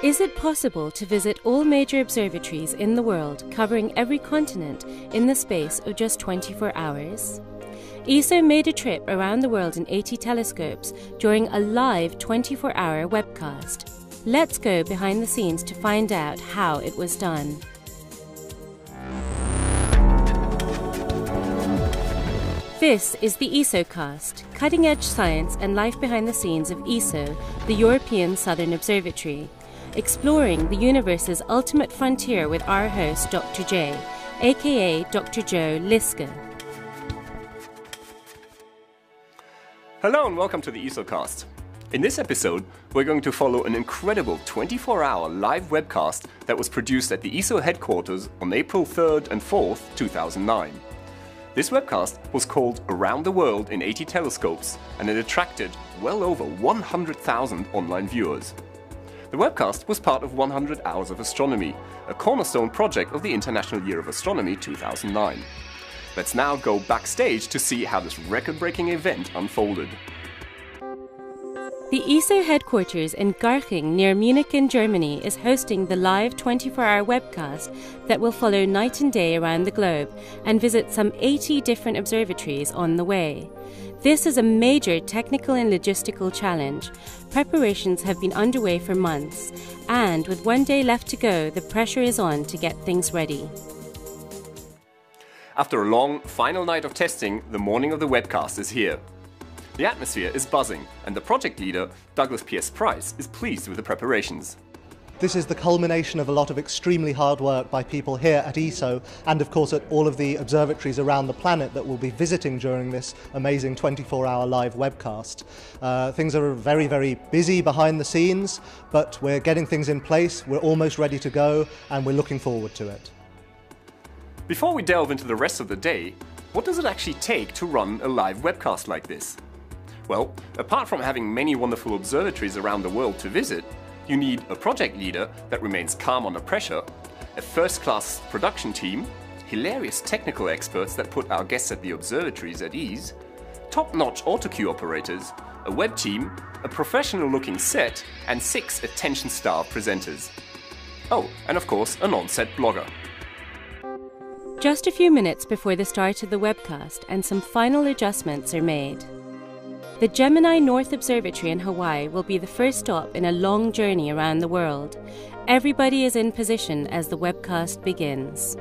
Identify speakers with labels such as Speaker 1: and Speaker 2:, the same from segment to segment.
Speaker 1: Is it possible to visit all major observatories in the world, covering every continent, in the space of just 24 hours? ESO made a trip around the world in 80 telescopes during a live 24-hour webcast. Let's go behind the scenes to find out how it was done. This is the ESOcast, cutting-edge science and life behind the scenes of ESO, the European Southern Observatory, exploring the universe's ultimate frontier with our host, Dr. J, aka Dr. Joe Liske.
Speaker 2: Hello and welcome to the ESOcast. In this episode, we're going to follow an incredible 24-hour live webcast that was produced at the ESO headquarters on April 3rd and 4th, 2009. This webcast was called Around the World in 80 Telescopes, and it attracted well over 100,000 online viewers. The webcast was part of 100 Hours of Astronomy, a cornerstone project of the International Year of Astronomy 2009. Let's now go backstage to see how this record-breaking event unfolded.
Speaker 1: The ESO headquarters in Garching near Munich in Germany is hosting the live 24-hour webcast that will follow night and day around the globe and visit some 80 different observatories on the way. This is a major technical and logistical challenge. Preparations have been underway for months, and with one day left to go, the pressure is on to get things ready.
Speaker 2: After a long, final night of testing, the morning of the webcast is here. The atmosphere is buzzing, and the project leader, Douglas P.S. Price, is pleased with the preparations.
Speaker 3: This is the culmination of a lot of extremely hard work by people here at ESO and of course at all of the observatories around the planet that we'll be visiting during this amazing 24-hour live webcast. Things are very, very busy behind the scenes, but we're getting things in place, we're almost ready to go, and we're looking forward to it.
Speaker 2: Before we delve into the rest of the day, what does it actually take to run a live webcast like this? Well, apart from having many wonderful observatories around the world to visit, you need a project leader that remains calm under pressure, a first-class production team, hilarious technical experts that put our guests at the observatories at ease, top-notch autocue operators, a web team, a professional-looking set, and 6 attention-starved presenters. Oh, and of course, an on-set blogger.
Speaker 1: Just a few minutes before the start of the webcast, and some final adjustments are made. The Gemini North Observatory in Hawaii will be the first stop in a long journey around the world. Everybody is in position as the webcast begins.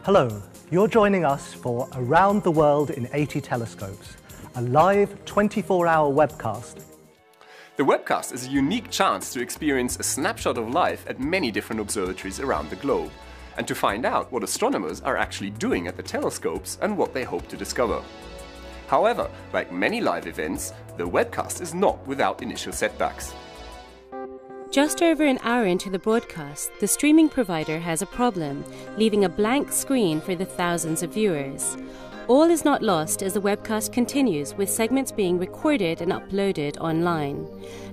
Speaker 3: Hello, you're joining us for Around the World in 80 Telescopes, a live 24-hour webcast.
Speaker 2: The webcast is a unique chance to experience a snapshot of life at many different observatories around the globe, and to find out what astronomers are actually doing at the telescopes and what they hope to discover. However, like many live events, the webcast is not without initial setbacks.
Speaker 1: Just over an hour into the broadcast, the streaming provider has a problem, leaving a blank screen for the thousands of viewers. All is not lost as the webcast continues, with segments being recorded and uploaded online.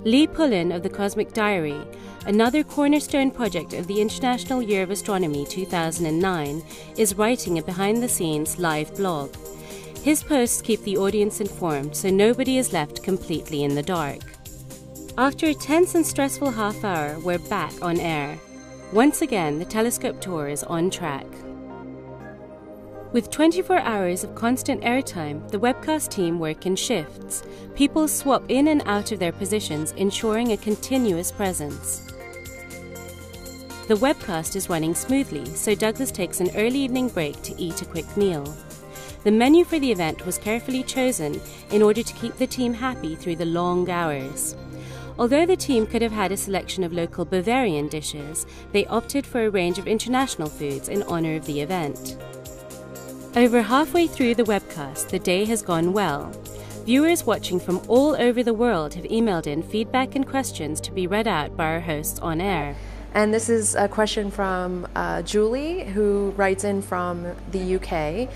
Speaker 1: Lee Pullen of the Cosmic Diary, another cornerstone project of the International Year of Astronomy 2009, is writing a behind-the-scenes live blog. His posts keep the audience informed, so nobody is left completely in the dark. After a tense and stressful half hour, we're back on air. Once again, the telescope tour is on track. With 24 hours of constant airtime, the webcast team work in shifts. People swap in and out of their positions, ensuring a continuous presence. The webcast is running smoothly, so Douglas takes an early evening break to eat a quick meal. The menu for the event was carefully chosen in order to keep the team happy through the long hours. Although the team could have had a selection of local Bavarian dishes, they opted for a range of international foods in honor of the event. Over halfway through the webcast, the day has gone well. Viewers watching from all over the world have emailed in feedback and questions to be read out by our hosts on air.
Speaker 4: And this is a question from Julie, who writes in from the UK.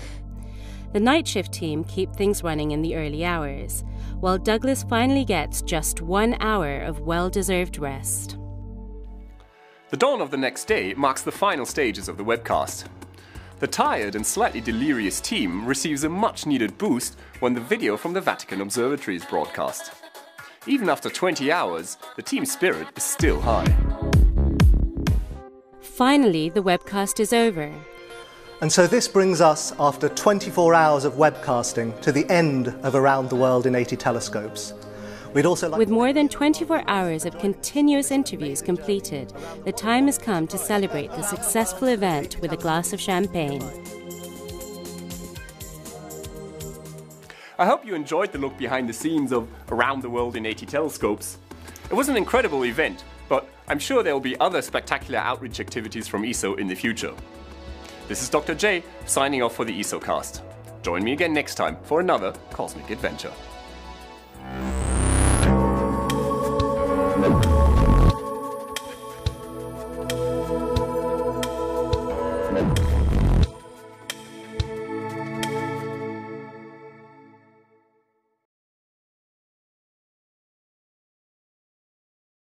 Speaker 1: The night shift team keep things running in the early hours, while Douglas finally gets just 1 hour of well-deserved rest.
Speaker 2: The dawn of the next day marks the final stages of the webcast. The tired and slightly delirious team receives a much-needed boost when the video from the Vatican Observatory is broadcast. even after 20 hours, the team spirit is still high.
Speaker 1: Finally, the webcast is over.
Speaker 3: And so this brings us, after 24 hours of webcasting, to the end of Around the World in 80 Telescopes. We'd also like
Speaker 1: With more than 24 hours of continuous interviews completed, the time has come to celebrate the successful event with a glass of champagne.
Speaker 2: I hope you enjoyed the look behind the scenes of Around the World in 80 Telescopes. It was an incredible event, but I'm sure there will be other spectacular outreach activities from ESO in the future. This is Dr. J signing off for the ESOcast. Join me again next time for another cosmic adventure.